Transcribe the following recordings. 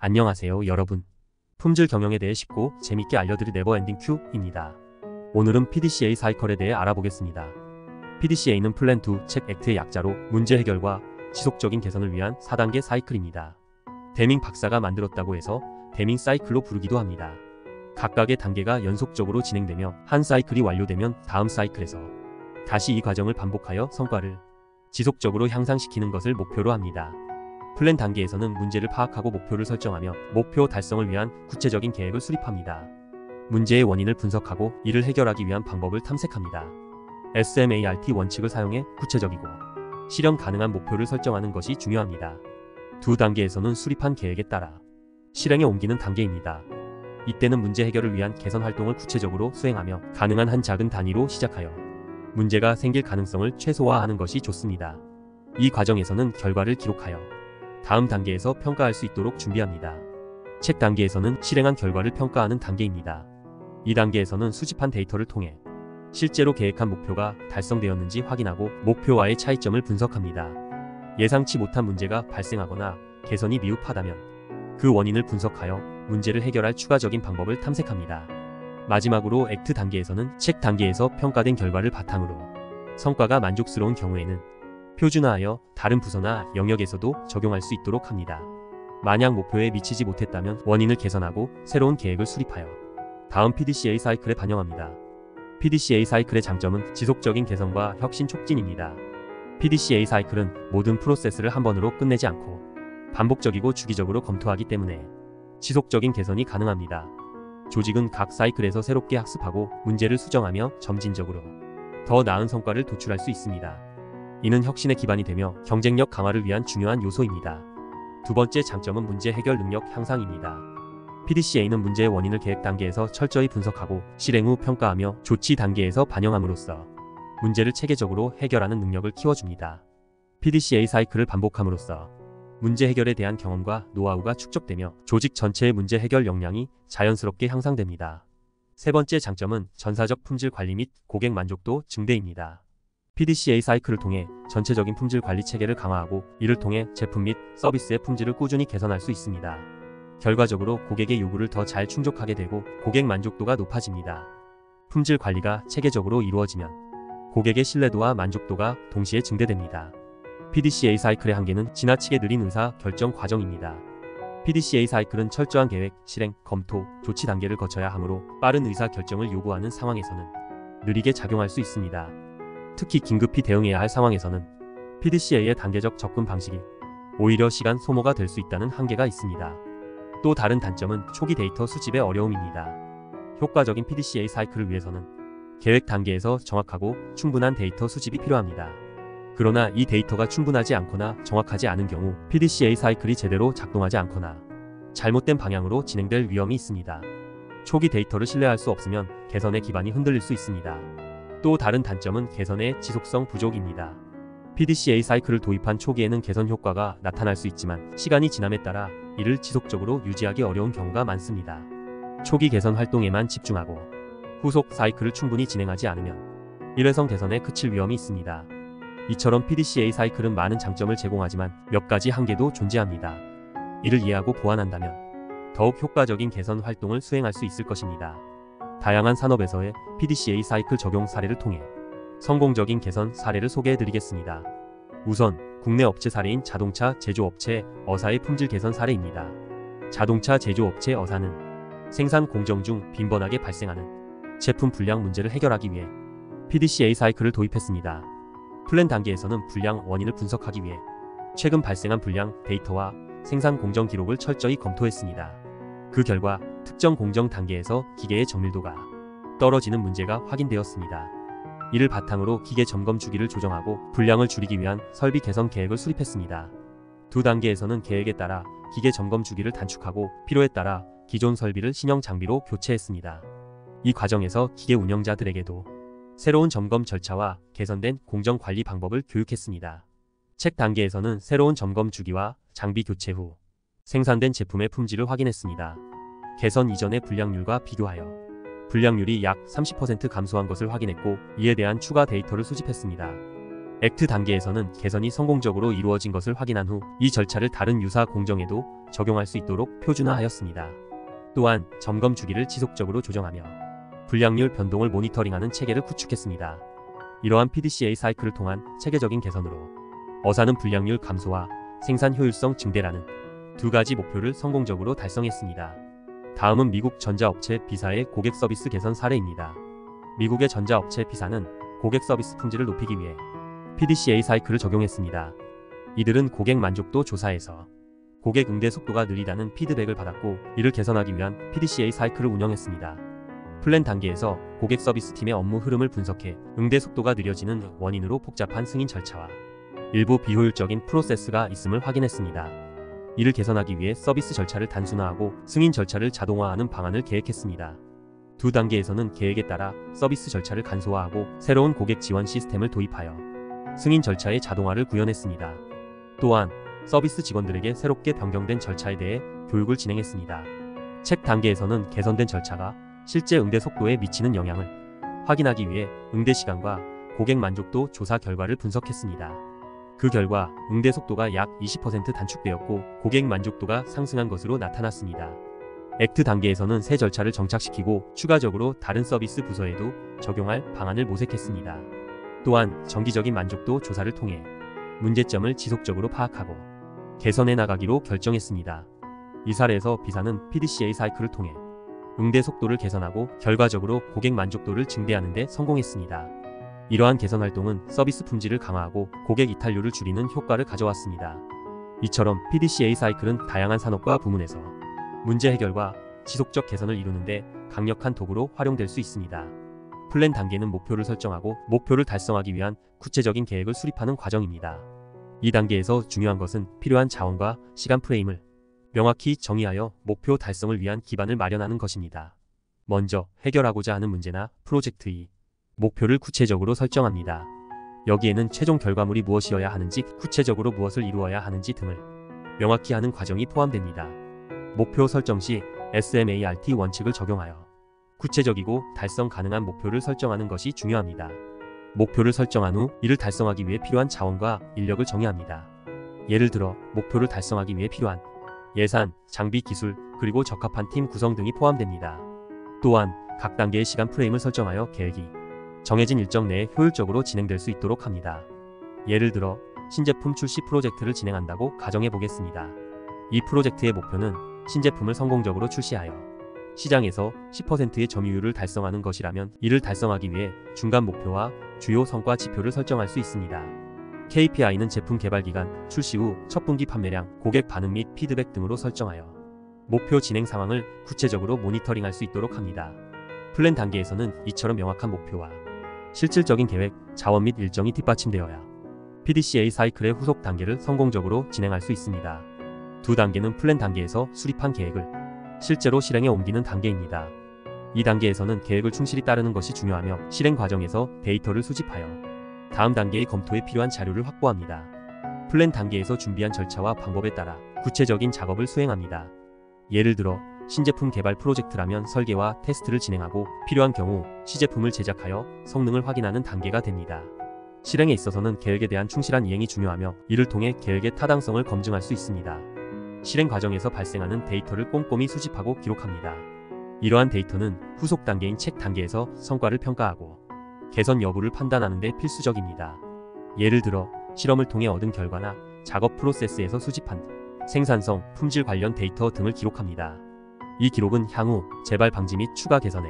안녕하세요 여러분. 품질 경영에 대해 쉽고 재밌게 알려드릴 네버엔딩 큐입니다. 오늘은 PDCA 사이클에 대해 알아보겠습니다. PDCA는 플랜 투 책 액트의 약자로 문제 해결과 지속적인 개선을 위한 4단계 사이클입니다. 데밍 박사가 만들었다고 해서 데밍 사이클로 부르기도 합니다. 각각의 단계가 연속적으로 진행되며 한 사이클이 완료되면 다음 사이클에서 다시 이 과정을 반복하여 성과를 지속적으로 향상시키는 것을 목표로 합니다. 플랜 단계에서는 문제를 파악하고 목표를 설정하며 목표 달성을 위한 구체적인 계획을 수립합니다. 문제의 원인을 분석하고 이를 해결하기 위한 방법을 탐색합니다. SMART 원칙을 사용해 구체적이고 실현 가능한 목표를 설정하는 것이 중요합니다. 두 단계에서는 수립한 계획에 따라 실행에 옮기는 단계입니다. 이때는 문제 해결을 위한 개선 활동을 구체적으로 수행하며 가능한 한 작은 단위로 시작하여 문제가 생길 가능성을 최소화하는 것이 좋습니다. 이 과정에서는 결과를 기록하여 다음 단계에서 평가할 수 있도록 준비합니다. 책 단계에서는 실행한 결과를 평가하는 단계입니다. 이 단계에서는 수집한 데이터를 통해 실제로 계획한 목표가 달성되었는지 확인하고 목표와의 차이점을 분석합니다. 예상치 못한 문제가 발생하거나 개선이 미흡하다면 그 원인을 분석하여 문제를 해결할 추가적인 방법을 탐색합니다. 마지막으로 액트 단계에서는 책 단계에서 평가된 결과를 바탕으로 성과가 만족스러운 경우에는 표준화하여 다른 부서나 영역에서도 적용할 수 있도록 합니다. 만약 목표에 미치지 못했다면 원인을 개선하고 새로운 계획을 수립하여 다음 PDCA 사이클에 반영합니다. PDCA 사이클의 장점은 지속적인 개선과 혁신 촉진입니다. PDCA 사이클은 모든 프로세스를 한 번으로 끝내지 않고 반복적이고 주기적으로 검토하기 때문에 지속적인 개선이 가능합니다. 조직은 각 사이클에서 새롭게 학습하고 문제를 수정하며 점진적으로 더 나은 성과를 도출할 수 있습니다. 이는 혁신의 기반이 되며 경쟁력 강화를 위한 중요한 요소입니다. 두 번째 장점은 문제 해결 능력 향상입니다. PDCA는 문제의 원인을 계획 단계에서 철저히 분석하고 실행 후 평가하며 조치 단계에서 반영함으로써 문제를 체계적으로 해결하는 능력을 키워줍니다. PDCA 사이클을 반복함으로써 문제 해결에 대한 경험과 노하우가 축적되며 조직 전체의 문제 해결 역량이 자연스럽게 향상됩니다. 세 번째 장점은 전사적 품질 관리 및 고객 만족도 증대입니다. PDCA 사이클을 통해 전체적인 품질 관리 체계를 강화하고 이를 통해 제품 및 서비스의 품질을 꾸준히 개선할 수 있습니다. 결과적으로 고객의 요구를 더 잘 충족하게 되고 고객 만족도가 높아집니다. 품질 관리가 체계적으로 이루어지면 고객의 신뢰도와 만족도가 동시에 증대됩니다. PDCA 사이클의 한계는 지나치게 느린 의사 결정 과정입니다. PDCA 사이클은 철저한 계획, 실행, 검토, 조치 단계를 거쳐야 하므로 빠른 의사 결정을 요구하는 상황에서는 느리게 작용할 수 있습니다. 특히 긴급히 대응해야 할 상황에서는 PDCA의 단계적 접근 방식이 오히려 시간 소모가 될 수 있다는 한계가 있습니다. 또 다른 단점은 초기 데이터 수집의 어려움입니다. 효과적인 PDCA 사이클을 위해서는 계획 단계에서 정확하고 충분한 데이터 수집이 필요합니다. 그러나 이 데이터가 충분하지 않거나 정확하지 않은 경우 PDCA 사이클이 제대로 작동하지 않거나 잘못된 방향으로 진행될 위험이 있습니다. 초기 데이터를 신뢰할 수 없으면 개선의 기반이 흔들릴 수 있습니다. 또 다른 단점은 개선의 지속성 부족입니다. PDCA 사이클을 도입한 초기에는 개선 효과가 나타날 수 있지만 시간이 지남에 따라 이를 지속적으로 유지하기 어려운 경우가 많습니다. 초기 개선 활동에만 집중하고 후속 사이클을 충분히 진행하지 않으면 일회성 개선에 그칠 위험이 있습니다. 이처럼 PDCA 사이클은 많은 장점을 제공하지만 몇 가지 한계도 존재합니다. 이를 이해하고 보완한다면 더욱 효과적인 개선 활동을 수행할 수 있을 것입니다. 다양한 산업에서의 PDCA 사이클 적용 사례를 통해 성공적인 개선 사례를 소개해드리겠습니다. 우선 국내 업체 사례인 자동차 제조업체 어사의 품질 개선 사례입니다. 자동차 제조업체 어사는 생산 공정 중 빈번하게 발생하는 제품 불량 문제를 해결하기 위해 PDCA 사이클을 도입했습니다. 플랜 단계에서는 불량 원인을 분석하기 위해 최근 발생한 불량 데이터와 생산 공정 기록을 철저히 검토했습니다. 그 결과 특정 공정 단계에서 기계의 정밀도가 떨어지는 문제가 확인되었습니다. 이를 바탕으로 기계 점검 주기를 조정하고 불량을 줄이기 위한 설비 개선 계획을 수립했습니다. 두 단계에서는 계획에 따라 기계 점검 주기를 단축하고 필요에 따라 기존 설비를 신형 장비로 교체했습니다. 이 과정에서 기계 운영자들에게도 새로운 점검 절차와 개선된 공정 관리 방법을 교육했습니다. 책 단계에서는 새로운 점검 주기와 장비 교체 후 생산된 제품의 품질을 확인했습니다. 개선 이전의 불량률과 비교하여 불량률이 약 30% 감소한 것을 확인했고 이에 대한 추가 데이터를 수집했습니다. 액트 단계에서는 개선이 성공적으로 이루어진 것을 확인한 후 이 절차를 다른 유사 공정에도 적용할 수 있도록 표준화하였습니다. 또한 점검 주기를 지속적으로 조정하며 불량률 변동을 모니터링하는 체계를 구축했습니다. 이러한 PDCA 사이클을 통한 체계적인 개선으로 어사는 불량률 감소와 생산 효율성 증대라는 두 가지 목표를 성공적으로 달성했습니다. 다음은 미국 전자업체 B사의 고객 서비스 개선 사례입니다. 미국의 전자업체 B사는 고객 서비스 품질을 높이기 위해 PDCA 사이클을 적용했습니다. 이들은 고객 만족도 조사에서 고객 응대 속도가 느리다는 피드백을 받았고, 이를 개선하기 위한 PDCA 사이클을 운영했습니다. 플랜 단계에서 고객 서비스 팀의 업무 흐름을 분석해 응대 속도가 느려지는 원인으로 복잡한 승인 절차와 일부 비효율적인 프로세스가 있음을 확인했습니다. 이를 개선하기 위해 서비스 절차를 단순화하고 승인 절차를 자동화하는 방안을 계획했습니다. 두 단계에서는 계획에 따라 서비스 절차를 간소화하고 새로운 고객 지원 시스템을 도입하여 승인 절차의 자동화를 구현했습니다. 또한 서비스 직원들에게 새롭게 변경된 절차에 대해 교육을 진행했습니다. 책 단계에서는 개선된 절차가 실제 응대 속도에 미치는 영향을 확인하기 위해 응대 시간과 고객 만족도 조사 결과를 분석했습니다. 그 결과 응대 속도가 약 20% 단축되었고 고객 만족도가 상승한 것으로 나타났습니다. 액트 단계에서는 새 절차를 정착시키고 추가적으로 다른 서비스 부서에도 적용할 방안을 모색했습니다. 또한 정기적인 만족도 조사를 통해 문제점을 지속적으로 파악하고 개선해 나가기로 결정했습니다. 이 사례에서 B사는 PDCA 사이클을 통해 응대 속도를 개선하고 결과적으로 고객 만족도를 증대하는 데 성공했습니다. 이러한 개선 활동은 서비스 품질을 강화하고 고객 이탈률을 줄이는 효과를 가져왔습니다. 이처럼 PDCA 사이클은 다양한 산업과 부문에서 문제 해결과 지속적 개선을 이루는데 강력한 도구로 활용될 수 있습니다. 플랜 단계는 목표를 설정하고 목표를 달성하기 위한 구체적인 계획을 수립하는 과정입니다. 이 단계에서 중요한 것은 필요한 자원과 시간 프레임을 명확히 정의하여 목표 달성을 위한 기반을 마련하는 것입니다. 먼저 해결하고자 하는 문제나 프로젝트의 목표를 구체적으로 설정합니다. 여기에는 최종 결과물이 무엇이어야 하는지, 구체적으로 무엇을 이루어야 하는지 등을 명확히 하는 과정이 포함됩니다. 목표 설정 시 SMART 원칙을 적용하여 구체적이고 달성 가능한 목표를 설정하는 것이 중요합니다. 목표를 설정한 후 이를 달성하기 위해 필요한 자원과 인력을 정의합니다. 예를 들어 목표를 달성하기 위해 필요한 예산, 장비, 기술, 그리고 적합한 팀 구성 등이 포함됩니다. 또한 각 단계의 시간 프레임을 설정하여 계획이 정해진 일정 내에 효율적으로 진행될 수 있도록 합니다. 예를 들어 신제품 출시 프로젝트를 진행한다고 가정해 보겠습니다. 이 프로젝트의 목표는 신제품을 성공적으로 출시하여 시장에서 10%의 점유율을 달성하는 것이라면 이를 달성하기 위해 중간 목표와 주요 성과 지표를 설정할 수 있습니다. KPI는 제품 개발 기간, 출시 후 첫 분기 판매량, 고객 반응 및 피드백 등으로 설정하여 목표 진행 상황을 구체적으로 모니터링할 수 있도록 합니다. 플랜 단계에서는 이처럼 명확한 목표와 실질적인 계획, 자원 및 일정이 뒷받침되어야 PDCA 사이클의 후속 단계를 성공적으로 진행할 수 있습니다. 두 단계는 플랜 단계에서 수립한 계획을 실제로 실행에 옮기는 단계입니다. 이 단계에서는 계획을 충실히 따르는 것이 중요하며 실행 과정에서 데이터를 수집하여 다음 단계의 검토에 필요한 자료를 확보합니다. 플랜 단계에서 준비한 절차와 방법에 따라 구체적인 작업을 수행합니다. 예를 들어 신제품 개발 프로젝트라면 설계와 테스트를 진행하고 필요한 경우 시제품을 제작하여 성능을 확인하는 단계가 됩니다. 실행에 있어서는 계획에 대한 충실한 이행이 중요하며 이를 통해 계획의 타당성을 검증할 수 있습니다. 실행 과정에서 발생하는 데이터를 꼼꼼히 수집하고 기록합니다. 이러한 데이터는 후속 단계인 책 단계에서 성과를 평가하고 개선 여부를 판단하는 데 필수적입니다. 예를 들어 실험을 통해 얻은 결과나 작업 프로세스에서 수집한 생산성, 품질 관련 데이터 등을 기록합니다. 이 기록은 향후 재발 방지 및 추가 개선에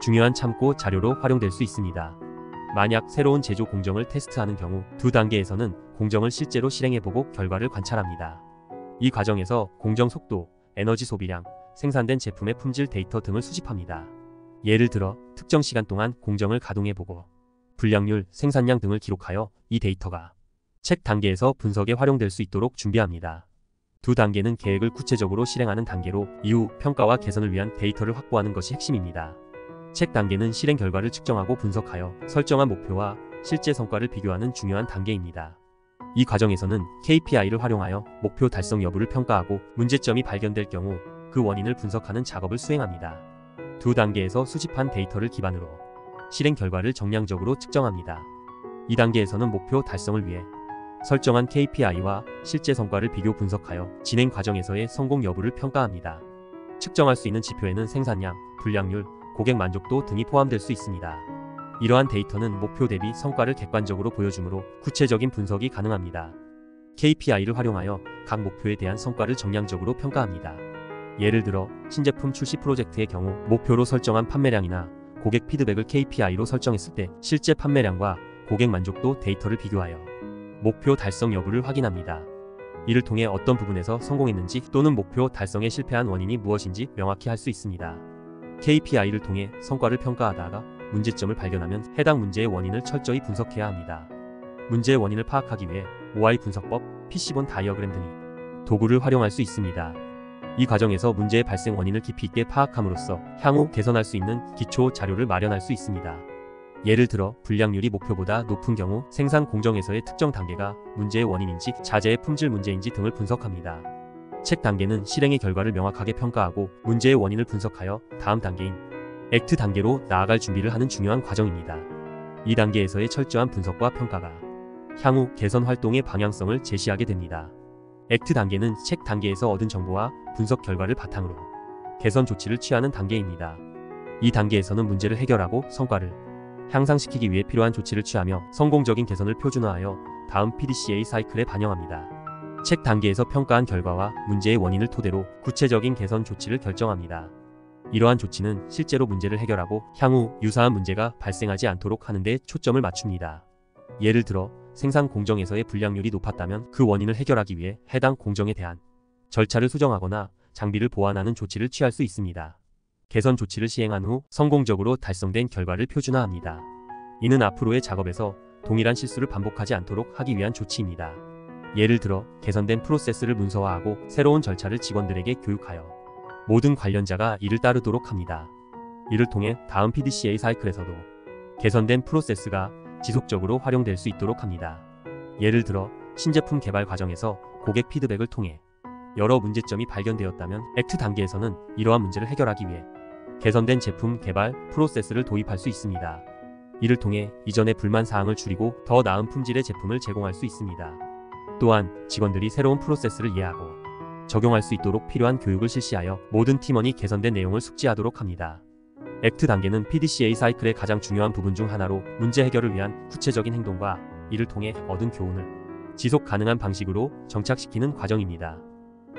중요한 참고 자료로 활용될 수 있습니다. 만약 새로운 제조 공정을 테스트하는 경우 두 단계에서는 공정을 실제로 실행해보고 결과를 관찰합니다. 이 과정에서 공정 속도, 에너지 소비량, 생산된 제품의 품질 데이터 등을 수집합니다. 예를 들어 특정 시간 동안 공정을 가동해보고 불량률, 생산량 등을 기록하여 이 데이터가 책 단계에서 분석에 활용될 수 있도록 준비합니다. 두 단계는 계획을 구체적으로 실행하는 단계로 이후 평가와 개선을 위한 데이터를 확보하는 것이 핵심입니다. 책 단계는 실행 결과를 측정하고 분석하여 설정한 목표와 실제 성과를 비교하는 중요한 단계입니다. 이 과정에서는 KPI를 활용하여 목표 달성 여부를 평가하고 문제점이 발견될 경우 그 원인을 분석하는 작업을 수행합니다. 두 단계에서 수집한 데이터를 기반으로 실행 결과를 정량적으로 측정합니다. 이 단계에서는 목표 달성을 위해 설정한 KPI와 실제 성과를 비교 분석하여 진행 과정에서의 성공 여부를 평가합니다. 측정할 수 있는 지표에는 생산량, 불량률, 고객 만족도 등이 포함될 수 있습니다. 이러한 데이터는 목표 대비 성과를 객관적으로 보여주므로 구체적인 분석이 가능합니다. KPI를 활용하여 각 목표에 대한 성과를 정량적으로 평가합니다. 예를 들어 신제품 출시 프로젝트의 경우 목표로 설정한 판매량이나 고객 피드백을 KPI로 설정했을 때 실제 판매량과 고객 만족도 데이터를 비교하여 목표 달성 여부를 확인합니다. 이를 통해 어떤 부분에서 성공했는지 또는 목표 달성에 실패한 원인이 무엇인지 명확히 할 수 있습니다. KPI를 통해 성과를 평가하다가 문제점을 발견하면 해당 문제의 원인을 철저히 분석해야 합니다. 문제의 원인을 파악하기 위해 OI 분석법, PC본 다이어그램 등의 도구를 활용할 수 있습니다. 이 과정에서 문제의 발생 원인을 깊이 있게 파악함으로써 향후 개선할 수 있는 기초 자료를 마련할 수 있습니다. 예를 들어 불량률이 목표보다 높은 경우 생산 공정에서의 특정 단계가 문제의 원인인지 자재의 품질 문제인지 등을 분석합니다. 체크 단계는 실행의 결과를 명확하게 평가하고 문제의 원인을 분석하여 다음 단계인 액트 단계로 나아갈 준비를 하는 중요한 과정입니다. 이 단계에서의 철저한 분석과 평가가 향후 개선 활동의 방향성을 제시하게 됩니다. 액트 단계는 체크 단계에서 얻은 정보와 분석 결과를 바탕으로 개선 조치를 취하는 단계입니다. 이 단계에서는 문제를 해결하고 성과를 향상시키기 위해 필요한 조치를 취하며 성공적인 개선을 표준화하여 다음 PDCA 사이클에 반영합니다. 체크 단계에서 평가한 결과와 문제의 원인을 토대로 구체적인 개선 조치를 결정합니다. 이러한 조치는 실제로 문제를 해결하고 향후 유사한 문제가 발생하지 않도록 하는 데 초점을 맞춥니다. 예를 들어 생산 공정에서의 불량률이 높았다면 그 원인을 해결하기 위해 해당 공정에 대한 절차를 수정하거나 장비를 보완하는 조치를 취할 수 있습니다. 개선 조치를 시행한 후 성공적으로 달성된 결과를 표준화합니다. 이는 앞으로의 작업에서 동일한 실수를 반복하지 않도록 하기 위한 조치입니다. 예를 들어 개선된 프로세스를 문서화하고 새로운 절차를 직원들에게 교육하여 모든 관련자가 이를 따르도록 합니다. 이를 통해 다음 PDCA 사이클에서도 개선된 프로세스가 지속적으로 활용될 수 있도록 합니다. 예를 들어 신제품 개발 과정에서 고객 피드백을 통해 여러 문제점이 발견되었다면 액트 단계에서는 이러한 문제를 해결하기 위해 개선된 제품 개발 프로세스를 도입할 수 있습니다. 이를 통해 이전의 불만 사항을 줄이고 더 나은 품질의 제품을 제공할 수 있습니다. 또한 직원들이 새로운 프로세스를 이해하고 적용할 수 있도록 필요한 교육을 실시하여 모든 팀원이 개선된 내용을 숙지하도록 합니다. 액트 단계는 PDCA 사이클의 가장 중요한 부분 중 하나로 문제 해결을 위한 구체적인 행동과 이를 통해 얻은 교훈을 지속 가능한 방식으로 정착시키는 과정입니다.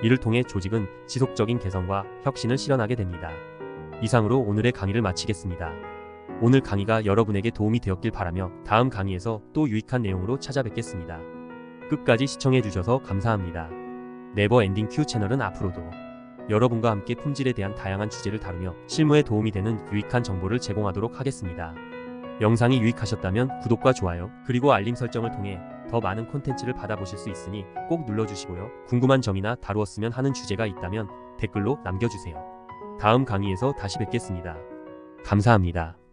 이를 통해 조직은 지속적인 개선과 혁신을 실현하게 됩니다. 이상으로 오늘의 강의를 마치겠습니다. 오늘 강의가 여러분에게 도움이 되었길 바라며 다음 강의에서 또 유익한 내용으로 찾아뵙겠습니다. 끝까지 시청해주셔서 감사합니다. 네버엔딩 Q 채널은 앞으로도 여러분과 함께 품질에 대한 다양한 주제를 다루며 실무에 도움이 되는 유익한 정보를 제공하도록 하겠습니다. 영상이 유익하셨다면 구독과 좋아요 그리고 알림 설정을 통해 더 많은 콘텐츠를 받아보실 수 있으니 꼭 눌러주시고요. 궁금한 점이나 다루었으면 하는 주제가 있다면 댓글로 남겨주세요. 다음 강의에서 다시 뵙겠습니다. 감사합니다.